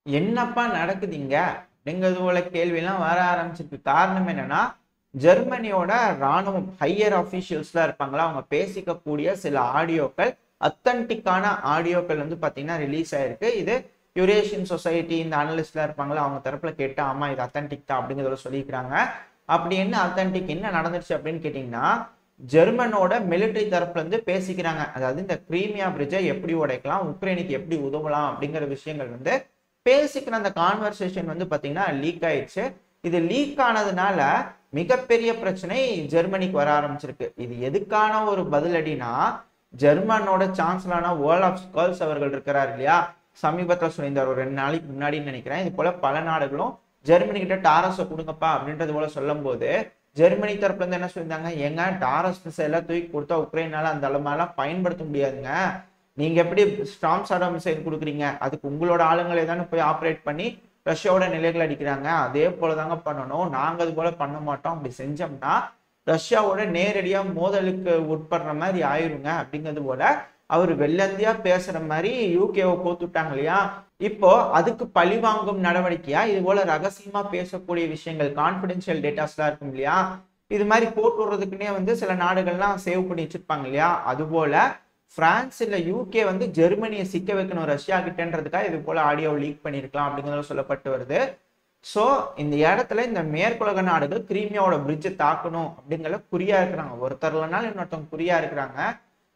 என்னப்பா நடக்குதுங்க அப்படிங்கிறது போல கேள்வியெல்லாம் வர ஆரம்பிச்சிருக்கு. காரணம் என்னன்னா, ஜெர்மனியோட ராணுவம் ஹையர் அபிஷியல்ஸ்லாம் இருப்பாங்களா, அவங்க பேசிக்கக்கூடிய சில ஆடியோக்கள், அத்தன்டிக்கான ஆடியோக்கள் வந்து பாத்தீங்கன்னா ரிலீஸ் ஆயிருக்கு. இது யூரேஷியன் சொசைட்டி இந்த அனலிஸ்ட்லாம் இருப்பாங்களா, அவங்க தரப்புல கேட்டு ஆமா இது அத்தன்டிக் தான் அப்படிங்கிறத சொல்லிக்கிறாங்க. அப்படி என்ன அத்தன்டிக், என்ன நடந்துச்சு அப்படின்னு கேட்டீங்கன்னா, ஜெர்மனோட மிலிட்டரி தரப்புல இருந்து பேசிக்கிறாங்க. அதாவது இந்த கிரீமியா பிரிட்ஜை எப்படி உடைக்கலாம், உக்ரைனுக்கு எப்படி உதவலாம் அப்படிங்கிற விஷயங்கள் வந்து பேசிக்கிற அந்த கான்வர்சேஷன் வந்து பாத்தீங்கன்னா லீக் ஆயிடுச்சு. இது லீக் ஆனதுனால மிகப்பெரிய பிரச்சனை ஜெர்மனிக்கு வர ஆரம்பிச்சிருக்கு. இது எதுக்கான ஒரு பதிலடினா, ஜெர்மனோட சான்சலரான ஓலாஃப் ஸ்கால்ஸ் அவர்கள் இருக்கிறார் இல்லையா, சமீபத்தில் சொல்லியிருந்தார் ஒரு 2 நாளைக்கு முன்னாடின்னு நினைக்கிறேன். இது போல பல நாடுகளும் ஜெர்மனி கிட்ட டாரஸை கொடுங்கப்பா அப்படின்றது போல சொல்லும் போது, ஜெர்மனி தரப்புல இருந்து என்ன சொல்லியிருந்தாங்க, எங்க டாரஸ் மிசைல தூக்கி கொடுத்தா உக்ரைனால அந்த அளவுலாம் பயன்படுத்த முடியாதுங்க, நீங்க எப்படி ஸ்டார்ம் ஷேடோ மிசைல் கொடுக்குறீங்க, அதுக்கு உங்களோட ஆளுங்களே தானே போய் ஆப்ரேட் பண்ணி ரஷ்யாவோட நிலைகள் அடிக்கிறாங்க, அதே போலதாங்க பண்ணணும், நாங்க அது போல பண்ண மாட்டோம், அப்படி செஞ்சோம்னா ரஷ்யாவோட நேரடியா மோதலுக்கு உட்படுற மாதிரி ஆயிருங்க அப்படிங்கிறது போல அவர் வெள்ளந்தியா பேசுற மாதிரி யூகேவை கோத்துட்டாங்க இல்லையா. இப்போ அதுக்கு பழிவாங்கும் நடவடிக்கையா இது போல ரகசியமா பேசக்கூடிய விஷயங்கள், கான்பிடென்ஷியல் டேட்டாஸ்லாம் இருக்கும் இல்லையா, இது மாதிரி போட்டு விடுறதுக்குன்னே வந்து சில நாடுகள்லாம் சேவ் பண்ணி வச்சிருப்பாங்க இல்லையா, அது போல பிரான்ஸ் இல்ல யூகே வந்து ஜெர்மனியை சிக்க வைக்கணும் ரஷ்யா கிட்டன்றதுக்காக இது போல ஆடியோ லீக் பண்ணிருக்கலாம் அப்படிங்கிறது சொல்லப்பட்டு வருது. சோ இந்த இடத்துல இந்த மேற்குலக நாடுகள் கிரீமியாவோட பிரிட்ஜை தாக்கணும் அப்படிங்கிற குறியா இருக்கிறாங்க. ஒருத்தர் இல்லைனாலும் இன்னொருத்தவங்க குறியா இருக்கிறாங்க.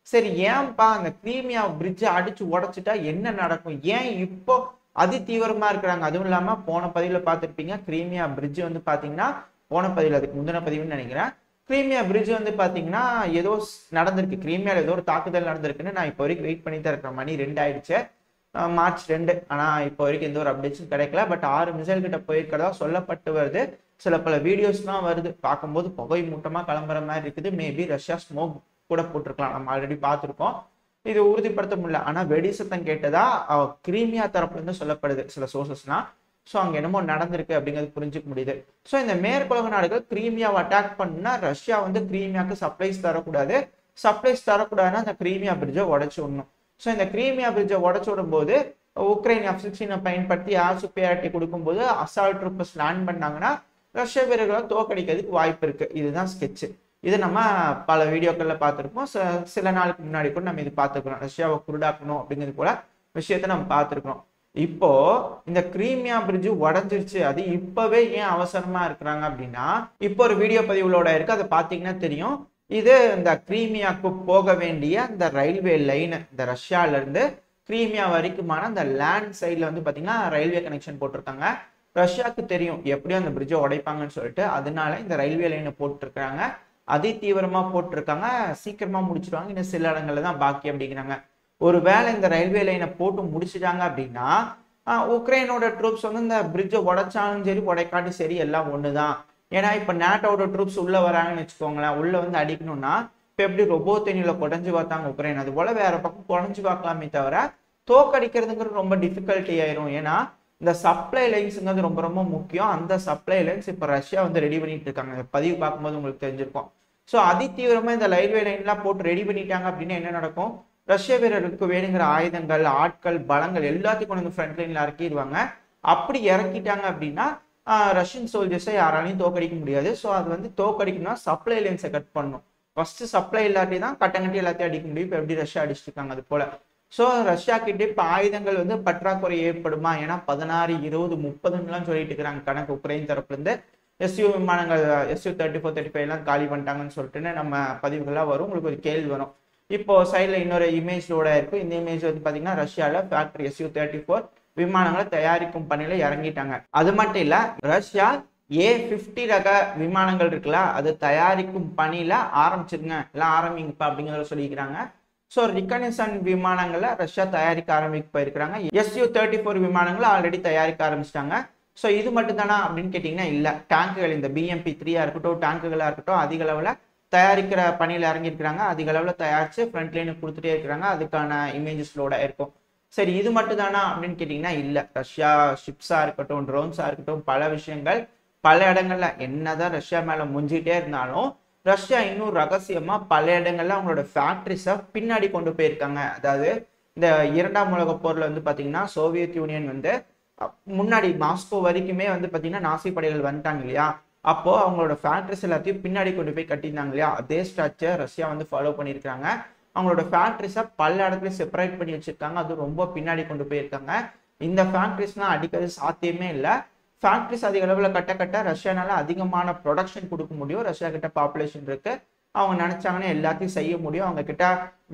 சரி, ஏன்பா அந்த கிரீமியா பிரிட்ஜை அடிச்சு உடைச்சிட்டா என்ன நடக்கும், ஏன் இப்போ அதி தீவிரமா இருக்கிறாங்க? அதுவும் இல்லாம போன பதிவுல பார்த்துருப்பீங்க, கிரீமியா பிரிட்ஜ் வந்து பாத்தீங்கன்னா, போன பதிவுல அதுக்கு முந்தின பதிவுன்னு நினைக்கிறேன், கிரீமியா பிரிட்ஜ் வந்து பாத்தீங்கன்னா ஏதோ நடந்திருக்கு, கிரீமியால ஏதோ ஒரு தாக்குதல் நடந்திருக்குன்னு நான் இப்போ வரைக்கும் வெயிட் பண்ணி தான் இருக்கிறேன். மணி 2 ஆயிடுச்சு, மார்ச் 2. ஆனா இப்போ வரைக்கும் எந்த ஒரு அப்டேட்ஸும் கிடைக்கல. பட் 6 மிசைல் கிட்ட போயிருக்கிறதா சொல்லப்பட்டு வருது. சில பல வீடியோஸ்லாம் வருது, பார்க்கும்போது புகை மூட்டமா கிளம்புற மாதிரி இருக்குது. மேபி ரஷ்யா ஸ்மோக் கூட போட்டிருக்கலாம், நம்ம ஆல்ரெடி பார்த்துருக்கோம். இது உறுதிப்படுத்த முடியல. ஆனா வெடி சத்தம் கேட்டதா கிரீமியா தரப்புல இருந்து சொல்லப்படுது சில சோர்சஸ்லாம். ஸோ அங்க என்னமோ நடந்திருக்கு அப்படிங்கிறது புரிஞ்சுக்க முடியுது. ஸோ இந்த மேற்குலக நாடுகள் கிரீமியாவை அட்டாக் பண்ணா ரஷ்யா வந்து கிரீமியாவுக்கு சப்ளைஸ் தரக்கூடாது, சப்ளைஸ் தரக்கூடாதுன்னா அந்த கிரீமியா பிரிட்ஜை உடைச்சு விடணும். ஸோ இந்த கிரீமியா பிரிட்ஜை உடச்சு விடும்போது உக்ரைன் F-16 பயன்படுத்தி ஏர் சுப்பீரியாரிட்டி கொடுக்கும்போது அசால்ட் ட்ரூப்பர்ஸ் லேண்ட் பண்ணாங்கன்னா ரஷ்ய வீரர்களை தோக்கடிக்கிறதுக்கு வாய்ப்பு இருக்கு. இதுதான் ஸ்கெட்ச். இது நம்ம பல வீடியோக்கள்ல பார்த்துருப்போம். சில நாளுக்கு முன்னாடி கூட நம்ம இது பார்த்துருக்கோம், ரஷ்யாவை குருடாக்கணும் அப்படிங்கிறது போல விஷயத்த நம்ம பார்த்துருக்கோம். இப்போ இந்த கிரீமியா பிரிட்ஜ் உடஞ்சிருச்சு, அது இப்பவே ஏன் அவசரமா இருக்கிறாங்க அப்படின்னா, இப்போ ஒரு வீடியோ பதிவுகளோட இருக்கு, அதை பார்த்தீங்கன்னா தெரியும். இது இந்த கிரீமியாவுக்கு போக வேண்டிய இந்த ரயில்வே லைன், இந்த ரஷ்யால இருந்து கிரீமியா வரைக்குமான அந்த லேண்ட் சைட்ல வந்து பாத்தீங்கன்னா ரயில்வே கனெக்ஷன் போட்டிருக்காங்க. ரஷ்யாவுக்கு தெரியும் எப்படியும் அந்த பிரிட்ஜை உடைப்பாங்கன்னு சொல்லிட்டு, அதனால இந்த ரயில்வே லைனை போட்டிருக்காங்க, அதி தீவிரமா போட்டிருக்காங்க, சீக்கிரமா முடிச்சிருவாங்க, இன்னும் சில இடங்கள்ல தான் பாக்கி அப்படிங்கிறாங்க. ஒருவேளை இந்த ரயில்வே லைனை போட்டு முடிச்சிட்டாங்க அப்படின்னா உக்ரைனோட ட்ரூப்ஸ் வந்து இந்த பிரிட்ஜை உடைச்சாலும் சரி உடைக்காட்டும் சரி எல்லாம் ஒண்ணுதான். ஏன்னா இப்ப நேட்டோட ட்ரூப்ஸ் உள்ள வராங்கன்னு வச்சுக்கோங்களேன், உள்ள வந்து அடிக்கணும்னா இப்ப எப்படி ரொபோத்தனியில குறைஞ்சு பார்த்தாங்க உக்ரைன், அது போல வேற பக்கம் குறைஞ்சு பார்க்கலாமே தவிர தோக்கடிக்கிறதுங்கிறது ரொம்ப டிஃபிகல்ட்டி ஆயிரும். ஏன்னா இந்த சப்ளை லைன்ஸுங்கிறது ரொம்ப ரொம்ப முக்கியம். அந்த சப்ளை லைன்ஸ் இப்ப ரஷ்யா வந்து ரெடி பண்ணிட்டு இருக்காங்க, பதிவு பார்க்கும்போது உங்களுக்கு தெரிஞ்சிருக்கும். ஸோ அதி தீவிரமா இந்த ரயில்வே லைன்லாம் போட்டு ரெடி பண்ணிட்டாங்க அப்படின்னா என்ன நடக்கும், ரஷ்ய வீரர்களுக்கு வேணுங்கிற ஆயுதங்கள், ஆட்கள், பலங்கள் எல்லாத்தையும் கொண்டு வந்து ஃப்ரண்ட் லைன்ல இறக்கிடுவாங்க. அப்படி இறக்கிட்டாங்க அப்படின்னா ரஷ்யன் சோல்ஜர்ஸை யாராலையும் தோக்கடிக்க முடியாது. ஸோ அது வந்து தோக்கடிக்கணும்னா சப்ளை லைன்ஸை கட் பண்ணும். ஃபர்ஸ்ட் சப்ளை இல்லாட்டி தான் கட்டங்கட்டி எல்லாத்தையும் அடிக்க முடியும். இப்போ எப்படி ரஷ்யா அடிச்சுட்டு இருக்காங்க அது போல. ஸோ ரஷ்யா கிட்ட இப்போ ஆயுதங்கள் வந்து பற்றாக்குறை ஏற்படுமா, ஏன்னா 16, 20, 30ன்னு சொல்லிட்டு இருக்கிறாங்க கணக்கு உக்ரைன் தரப்புல இருந்து. SU விமானங்கள் Su-34, 35 எல்லாம் காலி பண்ணிட்டாங்கன்னு சொல்லிட்டு நம்ம பதிவுகள்லாம் வரும், உங்களுக்கு ஒரு கேள்வி வரும். இப்போ சைட்ல இன்னொரு இமேஜோட இருக்கும். இந்த இமேஜ் வந்து பாத்தீங்கன்னா ரஷ்யால ஃபேக்டரி Su-34 விமானங்களை தயாரிக்கும் பணியில இறங்கிட்டாங்க. அது மட்டும் இல்ல, ரஷ்யா A-50 ரக விமானங்கள் இருக்குல்ல, அது தயாரிக்கும் பணியில ஆரம்பிச்சிருங்க, எல்லாம் ஆரம்பிங்கப்பா அப்படிங்கிறத சொல்லிக்கிறாங்க. ஸோ ரிகனிசன் விமானங்களை ரஷ்யா தயாரிக்க ஆரம்பிக்க போயிருக்கிறாங்க. Su-34 விமானங்களை ஆல்ரெடி தயாரிக்க ஆரம்பிச்சிட்டாங்க. ஸோ இது மட்டும் தானா அப்படின்னு கேட்டீங்கன்னா இல்ல, டேங்குகள் இந்த BMP-3 இருக்கட்டும், டேங்குகளா இருக்கட்டும், அதிக அளவுல தயாரிக்கிற பணியில இறங்கியிருக்கிறாங்க. அதிக அளவுல தயாரிச்சு ஃப்ரண்ட் லைனுக்கு கொடுத்துட்டே இருக்கிறாங்க. அதுக்கான இமேஜஸ்லோட இருக்கும். சரி, இது மட்டும் தானா அப்படின்னு கேட்டீங்கன்னா இல்ல, ரஷ்யா ஷிப்ஸா இருக்கட்டும், ட்ரோன்ஸா இருக்கட்டும், பல விஷயங்கள் பல இடங்கள்ல என்னதான் ரஷ்யா மேல முஞ்சிட்டே இருந்தாலும் ரஷ்யா இன்னும் ரகசியமா பல இடங்கள்ல அவங்களோட ஃபேக்டரிஸை பின்னாடி கொண்டு போயிருக்காங்க. அதாவது இந்த 2ஆம் உலக போர்ல வந்து பாத்தீங்கன்னா சோவியத் யூனியன் வந்து முன்னாடி மாஸ்கோ வரைக்குமே வந்து பாத்தீங்கன்னா நாசி படைகள் வந்துட்டாங்க இல்லையா, அப்போ அவங்களோட ஃபேக்டரிஸ் எல்லாத்தையும் பின்னாடி கொண்டு போய் கட்டியிருந்தாங்க இல்லையா, அதே ஸ்ட்ரக்சர் ரஷ்யா வந்து ஃபாலோ பண்ணியிருக்காங்க. அவங்களோட ஃபேக்டரிஸை பல இடத்துல செப்பரேட் பண்ணி வச்சிருக்காங்க, அது ரொம்ப பின்னாடி கொண்டு போயிருக்காங்க. இந்த ஃபேக்டரிஸ்லாம் அடிக்கிறது சாத்தியமே இல்லை. ஃபேக்டரிஸ் அதிக அளவில் கட்ட ரஷ்யானால அதிகமான ப்ரொடக்ஷன் கொடுக்க முடியும். ரஷ்யா கிட்ட பாப்புலேஷன் இருக்கு, அவங்க நினைச்சாங்கன்னா எல்லாத்தையும் செய்ய முடியும். அவங்க கிட்ட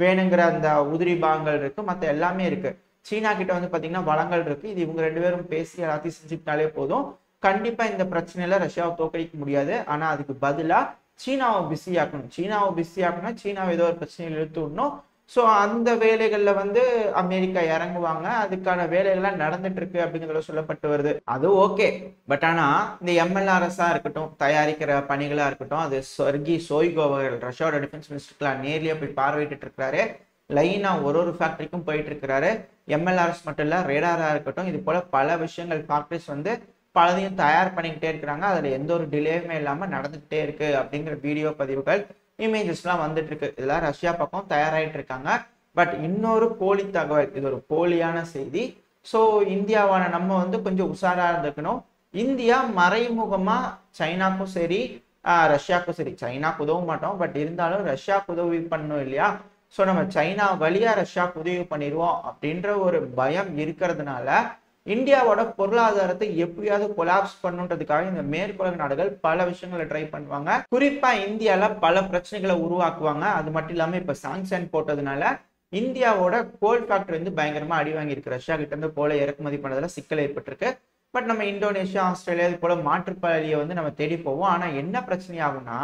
வேணுங்கிற அந்த உதிரி பாகங்கள் இருக்கு, மற்ற எல்லாமே இருக்கு. சீனா கிட்ட வந்து பாத்தீங்கன்னா வளங்கள் இருக்கு. இது இவங்க 2 பேரும் பேசி எல்லாத்தையும் செஞ்சுக்கிட்டாலே போதும். கண்டிப்பா இந்த பிரச்சனையில ரஷ்யாவை தோற்கடிக்க முடியாது. ஆனா அதுக்கு பதிலா சீனாவை பிஸி ஆக்கணும். சீனாவை பிஸி ஆக்கணும், சீனாவை ஏதோ ஒரு பிரச்சனையில் இழுத்து விடணும். ஸோ அந்த வேலைகள்ல வந்து அமெரிக்கா இறங்குவாங்க. அதுக்கான வேலைகள்லாம் நடந்துட்டு இருக்கு அப்படிங்கிறத சொல்லப்பட்டு வருது. அது ஓகே. பட் ஆனா இந்த எம்எல்ஆர்எஸ்ஸா இருக்கட்டும், தயாரிக்கிற பணிகளா இருக்கட்டும், அது சர்கி சோய்கு அவர்கள் ரஷ்யாவோட டிஃபென்ஸ் மினிஸ்டர்லாம் நேர்லயே போய் பார்வையிட்டு இருக்கிறாரு. லைனா ஒரு ஃபேக்டரிக்கும் போயிட்டு இருக்கிறாரு. எம்எல்ஆர்எஸ் மட்டும் இல்ல, ரேடாரா இருக்கட்டும், இது போல பல விஷயங்கள் ஃபேக்டரிஸ் வந்து பலதையும் தயார் பண்ணிக்கிட்டே இருக்கிறாங்க. அதுல எந்த ஒரு டிலேயுமே இல்லாம நடந்துகிட்டே இருக்கு அப்படிங்கிற வீடியோ பதிவுகள், இமேஜஸ்லாம் வந்துட்டு இருக்கு. இதெல்லாம் ரஷ்யா பக்கம் தயாராகிட்டு இருக்காங்க. பட் இன்னொரு போலி தகவல், இது ஒரு போலியான செய்தி. ஸோ இந்தியாவான நம்ம வந்து கொஞ்சம் உஷாரா இருந்துக்கணும். இந்தியா மறைமுகமா சைனாக்கும் சரி ரஷ்யாவுக்கும் சரி, சைனாக்கு உதவ மாட்டோம், பட் இருந்தாலும் ரஷ்யாவுக்கு உதவி பண்ணணும் இல்லையா. ஸோ நம்ம சைனா வழியா ரஷ்யாவுக்கு உதவி பண்ணிடுவோம் அப்படின்ற ஒரு பயம் இருக்கிறதுனால இந்தியாவோட பொருளாதாரத்தை எப்படியாவது கொலாப்ஸ் பண்ணுன்றதுக்காக இந்த மேற்குலக நாடுகள் பல விஷயங்களை ட்ரை பண்ணுவாங்க. குறிப்பா இந்தியால பல பிரச்சனைகளை உருவாக்குவாங்க. அது மட்டும் இல்லாம இப்ப சாங்ஷன் போட்டதுனால இந்தியாவோட கோல் ஃபேக்டரி வந்து பயங்கரமா அடி வாங்கி இருக்கு. ரஷ்யா கிட்ட இருந்து கோலை இறக்குமதி பண்ணதுல சிக்கல் ஏற்பட்டிருக்கு. பட் நம்ம இந்தோனேஷியா, ஆஸ்திரேலியா இது போல மாற்றுப்பாதையை வந்து நம்ம தேடி போவோம். ஆனா என்ன பிரச்சனை ஆகும்னா,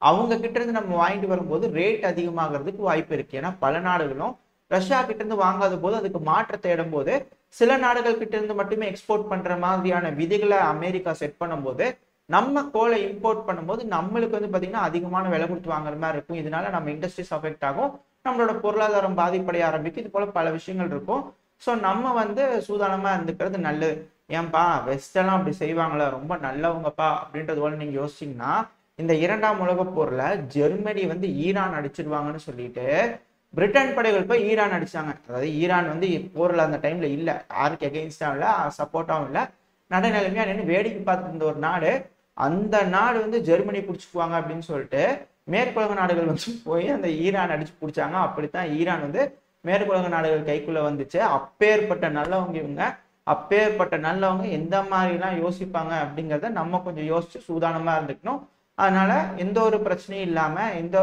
அவங்க கிட்ட இருந்து நம்ம வாங்கிட்டு வரும்போது ரேட் அதிகமாகிறதுக்கு வாய்ப்பு இருக்கு. ஏன்னா பல நாடுகளும் ரஷ்யா கிட்ட இருந்து வாங்காத போது அதுக்கு மாற்றத்தை தேடும் போது சில நாடுகள் கிட்ட இருந்து மட்டுமே எக்ஸ்போர்ட் பண்ற மாதிரியான விதிகளை அமெரிக்கா செட் பண்ணும்போது நம்ம கோலை இம்போர்ட் பண்ணும்போது நம்மளுக்கு வந்து பாத்தீங்கன்னா அதிகமான விலை கொடுத்து வாங்குற மாதிரி இருக்கும். இதனால நம்ம இண்டஸ்ட்ரீஸ் அஃபெக்ட் ஆகும், நம்மளோட பொருளாதாரம் பாதிப்படைய ஆரம்பிக்கும். இது போல பல விஷயங்கள் இருக்கும். ஸோ நம்ம வந்து சூதானமா இருந்துக்கிறது நல்லது. ஏன்பா வெஸ்ட் எல்லாம் அப்படி செய்வாங்களா, ரொம்ப நல்லவங்கப்பா அப்படின்றது போல நீங்க யோசிச்சீங்கன்னா, இந்த 2ஆம் உலகப் போர்ல ஜெர்மனி வந்து ஈரான் அடிச்சிடுவாங்கன்னு சொல்லிட்டு பிரிட்டன் படைகள் போய் ஈரான் அடிச்சாங்க. அதாவது ஈரான் வந்து போர்ல அந்த டைம்ல இல்ல, யாருக்கு எகெயின்ஸ்டாவும் இல்ல, சப்போர்ட்டாவும் இல்ல, நடுநிலைமையா நின்று வேடிக்கை பார்த்துட்டு இருந்த ஒரு நாடு, அந்த நாடு வந்து ஜெர்மனி பிடிச்சிக்குவாங்க அப்படின்னு சொல்லிட்டு மேற்குலக நாடுகள் வந்து போய் அந்த ஈரான் அடிச்சு பிடிச்சாங்க. அப்படித்தான் ஈரான் வந்து மேற்குலக நாடுகள் கைக்குள்ள வந்துச்சு. அப்பேற்பட்ட நல்லவங்க இவங்க. அப்பேற்பட்ட நல்லவங்க எந்த மாதிரிலாம் யோசிப்பாங்க அப்படிங்கிறத நம்ம கொஞ்சம் யோசிச்சு சூதானமா இருந்துக்கணும். அதனால எந்த ஒரு பிரச்சனையும் இல்லாம, எந்த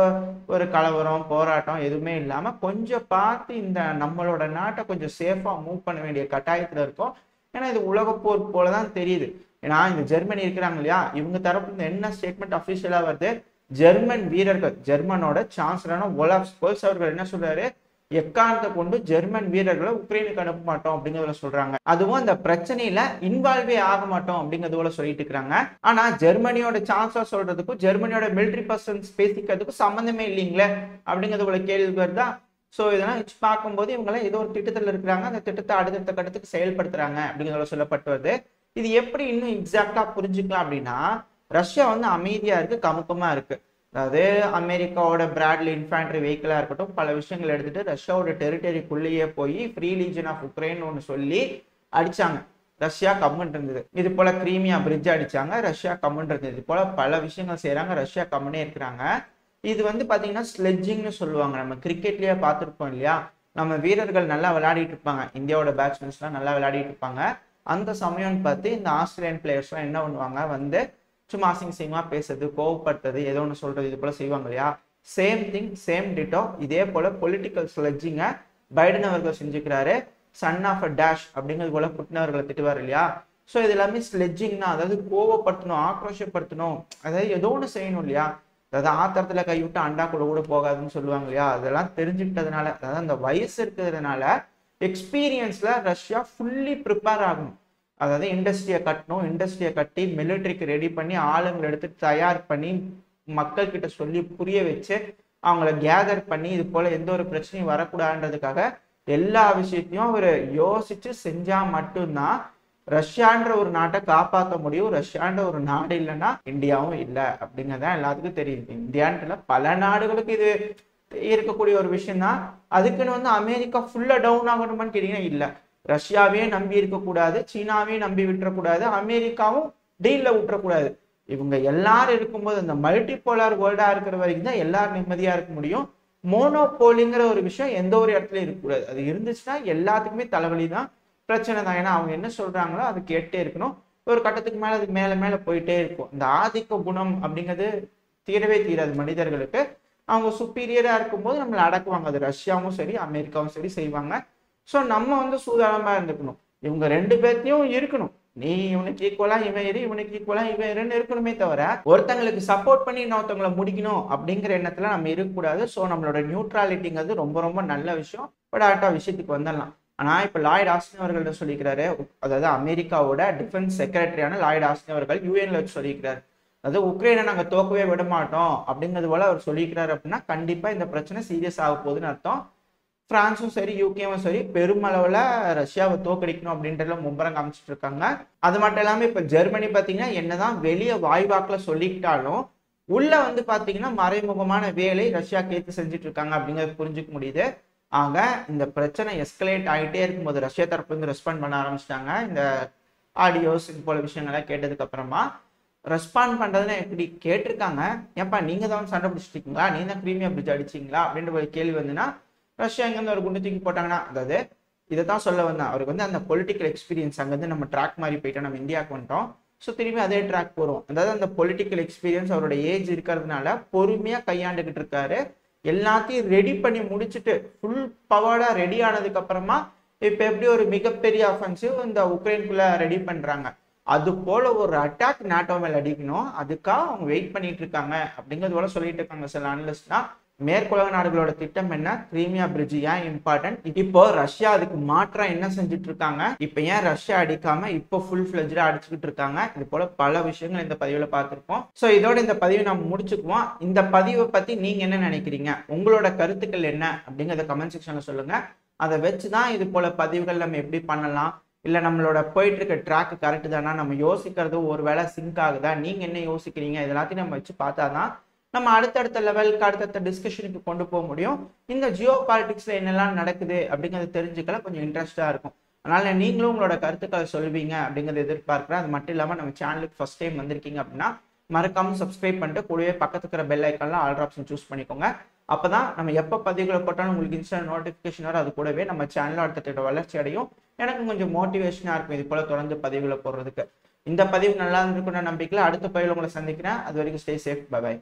ஒரு கலவரம் போராட்டம் எதுவுமே இல்லாம கொஞ்சம் பார்த்து இந்த நம்மளோட நாட்டை கொஞ்சம் சேஃபா மூவ் பண்ண வேண்டிய கட்டாயத்துல இருக்கும். ஏன்னா இது உலகப்போர் போலதான் தெரியுது. ஏன்னா இந்த ஜெர்மனி இருக்கிறாங்க இல்லையா, இவங்க தரப்புல இருந்து என்ன ஸ்டேட்மெண்ட் அபிஷியலா வருது, ஜெர்மன் வீரர்கள், ஜெர்மனோட சான்சலரான ஓலாஃப் ஸ்கோல்ஸ் அவர்கள் என்ன சொல்றாரு, எக்காரணத்தை கொண்டு ஜெர்மன் வீரர்களை உக்ரைனுக்கு அனுப்ப மாட்டோம் அப்படிங்கிறத சொல்றாங்க. அதுவும் அந்த பிரச்சனையில இன்வால்வே ஆக மாட்டோம் அப்படிங்கிறது போல சொல்லிட்டு இருக்காங்க. ஆனா ஜெர்மனியோட சான்சலர் சொல்றதுக்கும் ஜெர்மனியோட மிலிட்டரி பர்சன்ஸ் பேசிக்கிறதுக்கும் சம்பந்தமே இல்லைங்களே அப்படிங்கிறது போல கேள்வி வருதா. ஸோ இதெல்லாம் வச்சு பார்க்கும்போது இவங்கெல்லாம் ஏதோ ஒரு திட்டத்தில் இருக்கிறாங்க, அந்த திட்டத்தை அடுத்தடுத்த கட்டத்துக்கு செயல்படுத்துறாங்க அப்படிங்கிறத சொல்லப்பட்டு வருது. இது எப்படி இன்னும் எக்ஸாக்டா புரிஞ்சுக்கலாம் அப்படின்னா, ரஷ்யா வந்து அமைதியா இருக்கு, கமுக்கமா இருக்கு. அதாவது அமெரிக்காவோட பிராட்லி இன்ஃபேண்ட்ரி வெஹிக்கிளா இருக்கட்டும், பல விஷயங்கள் எடுத்துட்டு ரஷ்யாவோட டெரிட்டரிக்குள்ளேயே போய் ஃப்ரீ லீஜன் ஆஃப் உக்ரைன் ஒன்று சொல்லி அடிச்சாங்க. ரஷ்யா கம்முன்னு இருந்தது. இது போல கிரீமியா பிரிட்ஜ் அடிச்சாங்க, ரஷ்யா கம்முன்னு இருந்தது. இது போல பல விஷயங்கள் செய்யறாங்க, ரஷ்யா கம்முனே இருக்கிறாங்க. இது வந்து பாத்தீங்கன்னா ஸ்லெட்ஜிங்னு சொல்லுவாங்க. நம்ம கிரிக்கெட்லயே பார்த்துருப்போம் இல்லையா, நம்ம வீரர்கள் நல்லா விளையாடிட்டு இருப்பாங்க, இந்தியாவோட பேட்ஸ்மேன்ஸ்லாம் நல்லா விளையாடிட்டு இருப்பாங்க. அந்த சமயம்னு பார்த்து இந்த ஆஸ்திரேலியன் பிளேயர்ஸ்லாம் என்ன பண்ணுவாங்க, வந்து சும்மா அசிங்கமா பேசுறது, கோவப்படுத்துறது, ஏதோ ஒன்று சொல்றது, இது போல செய்வாங்க இல்லையா. சேம் திங், சேம் டிட்டோ இதே போல பொலிட்டிக்கல் ஸ்லெட்ஜிங்க பைடன் அவர்கள் செஞ்சுக்கிறாரு. சன் ஆஃப் அ டேஷ் அப்படிங்கிறது போல புட்டின் அவர்களை திட்டுவார் இல்லையா. ஸோ இது எல்லாமே ஸ்லெட்ஜிங்னா, அதாவது கோவப்படுத்தணும், ஆக்ரோஷப்படுத்தணும், அதாவது ஏதோ ஒன்று செய்யணும் இல்லையா. அதாவது ஆத்திரத்துல கைவிட்டு அண்டா கூட போகாதுன்னு சொல்லுவாங்க இல்லையா. அதெல்லாம் தெரிஞ்சுக்கிட்டதுனால, அதாவது அந்த வயசு இருக்கிறதுனால எக்ஸ்பீரியன்ஸ்ல ரஷ்யா ஃபுல்லி ப்ரிப்பேர் ஆகணும். அதாவது இண்டஸ்ட்ரியை கட்டணும், இண்டஸ்ட்ரியை கட்டி மிலிட்டரிக்கு ரெடி பண்ணி ஆளுங்களை எடுத்து தயார் பண்ணி மக்கள் கிட்ட சொல்லி புரிய வச்சு அவங்கள கேதர் பண்ணி இது போல எந்த ஒரு பிரச்சனையும் வரக்கூடாதுன்றதுக்காக எல்லா விஷயத்தையும் அவர் யோசிச்சு செஞ்சா மட்டும்தான் ரஷ்யான்ற ஒரு நாட்டை காப்பாற்ற முடியும். ரஷ்யான்ற ஒரு நாடு இல்லைன்னா இந்தியாவும் இல்லை அப்படிங்கிறதான் எல்லாத்துக்கும் தெரியுது. இந்தியான்ட்டுல பல நாடுகளுக்கு இது இருக்கக்கூடிய ஒரு விஷயம் தான். அதுக்குன்னு வந்து அமெரிக்கா ஃபுல்லா டவுன் ஆகணுமான்னு கேட்டீங்கன்னா இல்லை. ரஷ்யாவையும் நம்பி இருக்கக்கூடாது, சீனாவையும் நம்பி விட்டுறக்கூடாது, அமெரிக்காவும் டீல்ல விட்டுறக்கூடாது. இவங்க எல்லாரும் இருக்கும்போது இந்த மல்டிபோலார் வேர்ல்டா இருக்கிற வரைக்கும் தான் எல்லாரும் நிம்மதியா இருக்க முடியும். மோனோபோலிங்கிற ஒரு விஷயம் எந்த ஒரு இடத்துலயும் இருக்கக்கூடாது. அது இருந்துச்சுன்னா எல்லாத்துக்குமே தலைவலி தான், பிரச்சனை தான். ஏன்னா அவங்க என்ன சொல்றாங்களோ அது கேட்டே இருக்கணும். ஒரு கட்டத்துக்கு மேல அது மேல மேல போயிட்டே இருக்கும். இந்த ஆதிக்க குணம் அப்படிங்கிறது தீரவே தீராது மனிதர்களுக்கு. அவங்க சுப்பீரியரா இருக்கும்போது நம்மளை அடக்குவாங்க. அது ரஷ்யாவும் சரி அமெரிக்காவும் சரி செய்வாங்க. ஸோ நம்ம வந்து சூதானமா இருந்துக்கணும். இவங்க ரெண்டு பேர்த்தையும் இருக்கணும். நீ இவனுக்கு ஈக்குவலா இவன் இரு, இவனுக்கு ஈக்குவலா இவன் இருன்னு இருக்கணுமே தவிர ஒருத்தங்களுக்கு சப்போர்ட் பண்ணி இன்னொருத்தவங்களை முடிக்கணும் அப்படிங்கிற எண்ணத்துல நம்ம இருக்கக்கூடாது. ஸோ நம்மளோட நியூட்ராலிட்டிங்கிறது ரொம்ப ரொம்ப நல்ல விஷயம். பட் ஆட்டா விஷயத்துக்கு வந்துடலாம். ஆனா இப்ப லாய்ட் ஆஸ்டின் அவர்கள் சொல்லிக்கிறாரு, அதாவது அமெரிக்காவோட டிஃபென்ஸ் செக்ரட்டரியான லாய்ட் ஆஸ்டின் அவர்கள் யூஎன்ல வச்சு சொல்லியிருக்கிறாரு, அதாவது உக்ரைனை நாங்க தோக்கவே விட மாட்டோம் அப்படிங்கிறது போல அவர் சொல்லிக்கிறாரு. அப்படின்னா கண்டிப்பா இந்த பிரச்சனை சீரியஸ் ஆக போகுதுன்னு அர்த்தம். பிரான்ஸும் சரி யூகேவும் சரி பெருமளவுல ரஷ்யாவை தோக்கடிக்கணும் அப்படின்றதுல மும்பரம் காமிச்சிட்டு இருக்காங்க. அது மட்டும் இல்லாம இப்ப ஜெர்மனி பாத்தீங்கன்னா என்னதான் வெளியே வாய்வாக்குல சொல்லிக்கிட்டாலும் உள்ள வந்து பாத்தீங்கன்னா மறைமுகமான வேலை ரஷ்யா கேத்து செஞ்சுட்டு இருக்காங்க அப்படிங்கிறது புரிஞ்சுக்க முடியுது. ஆக இந்த பிரச்சனை எஸ்கலேட் ஆகிட்டே இருக்கும்போது ரஷ்யா தரப்புல இருந்து ரெஸ்பாண்ட் பண்ண ஆரம்பிச்சிட்டாங்க. இந்த ஆடியோஸ் இது போல விஷயங்கள்லாம் கேட்டதுக்கு அப்புறமா ரெஸ்பாண்ட் பண்றதுன்னு எப்படி கேட்டிருக்காங்க, ஏப்பா நீங்க தான் சண்டை பிடிச்சிட்டீங்களா, நீங்க தான் கிரீமியா பிரிட்ஜ் அடிச்சிங்களா அப்படின்ற ஒரு கேள்வி வந்துன்னா ரஷ்யா இங்க இருந்து ஒரு குண்டு தூக்கி போட்டாங்கன்னா, அதாவது இதைத்தான் சொல்ல வந்தேன். அவருக்கு வந்து அந்த பொலிட்டிக்கல் எக்ஸ்பீரியன்ஸ் அங்கிருந்து நம்ம ட்ராக் மாதிரி போயிட்டோம், நம்ம இந்தியாவுக்கு வந்துட்டோம். ஸோ திரும்பி அதே ட்ராக் போறோம். அதாவது அந்த பொலிட்டிக்கல் எக்ஸ்பீரியன்ஸ் அவரோட ஏஜ் இருக்கிறதுனால பொறுமையா கையாண்டுகிட்டு இருக்காரு. எல்லாத்தையும் ரெடி பண்ணி முடிச்சுட்டு ஃபுல் பவர்டா ரெடி ஆனதுக்கு அப்புறமா இப்ப எப்படி ஒரு மிகப்பெரிய அஃபென்சிவ் இந்த உக்ரைனுக்குள்ள ரெடி பண்றாங்க, அது போல ஒரு அட்டாக் நாட்டோ மேல அடிக்கணும், அதுக்காக அவங்க வெயிட் பண்ணிட்டு இருக்காங்க அப்படிங்கிறது போல சொல்லிட்டு இருக்காங்க சில அனலிஸ்ட்னா. மேற்குலக நாடுகளோட திட்டம் என்ன, கிரீமியா பிரிட்ஜ் ஏன் இம்பார்ட்டன்ட், இப்போ ரஷ்யா அதுக்கு மாற்றா என்ன செஞ்சுட்டு இருக்காங்க, இப்ப ஏன் ரஷ்யா அடிக்காம இப்போ ஃபுல் ஃபிளெஜ்டா அடிச்சுக்கிட்டு இருக்காங்க, இது போல பல விஷயங்கள் இந்த பதிவுல பார்த்திருப்போம். சோ இதோட இந்த பதிவை நம்ம முடிச்சுக்குவோம். இந்த பதிவை பத்தி நீங்க என்ன நினைக்கிறீங்க, உங்களோட கருத்துக்கள் என்ன அப்படிங்கறத கமெண்ட் செக்ஷன்ல சொல்லுங்க. அதை வச்சுதான் இது போல பதிவுகள் நம்ம எப்படி பண்ணலாம், இல்ல நம்மளோட போயிட்டு இருக்க ட்ராக் கரெக்ட் தானா, நம்ம யோசிக்கிறது ஒரு வேளை சிங்க் ஆகுதா, நீங்க என்ன யோசிக்கிறீங்க, இது எல்லாத்தையும் நம்ம வச்சு பார்த்தாதான் நம்ம அடுத்தடுத்த லெவலுக்கு அடுத்தடுத்த டிஸ்கஷனுக்கு கொண்டு போக முடியும். இந்த ஜியோ பாலிடிக்ஸ்ல என்னெல்லாம் நடக்குது அப்படிங்கறத தெரிஞ்சுக்கலாம், கொஞ்சம் இன்ட்ரெஸ்டா இருக்கும். அதனால நீங்களும் உங்களோட கருத்துக்களை சொல்வீங்க அப்படிங்கறத எதிர்பார்க்கிறேன். அது மட்டும் இல்லாம நம்ம சேனலுக்கு ஃபர்ஸ்ட் டைம் வந்திருக்கீங்க அப்படின்னா மறக்காம சப்ஸ்கிரைப் பண்ணிட்டு கூடவே பக்கத்துக்கு இருக்கிற பெல் ஐக்கான்ல ஆல் ஆப்ஷன் சூஸ் பண்ணிக்கோங்க. அப்பதான் நம்ம எப்ப பதிவுகளை போட்டாலும் உங்களுக்கு இன்ஸ்டன்ட் நோட்டிபிகேஷன் வரும். அது கூடவே நம்ம சேனல் அடுத்த வளர்ச்சி அடையும். எனக்கு கொஞ்சம் மோட்டிவேஷனா இருக்கும் இது போல தொடர்ந்து பதிவுகளை போடுறதுக்கு. இந்த பதிவு நல்லா இருக்குன்ற நம்பிக்கையில அடுத்த பதிவில் உங்களை சந்திக்கிறேன். அது வரைக்கும் ஸ்டே சேஃப். பை.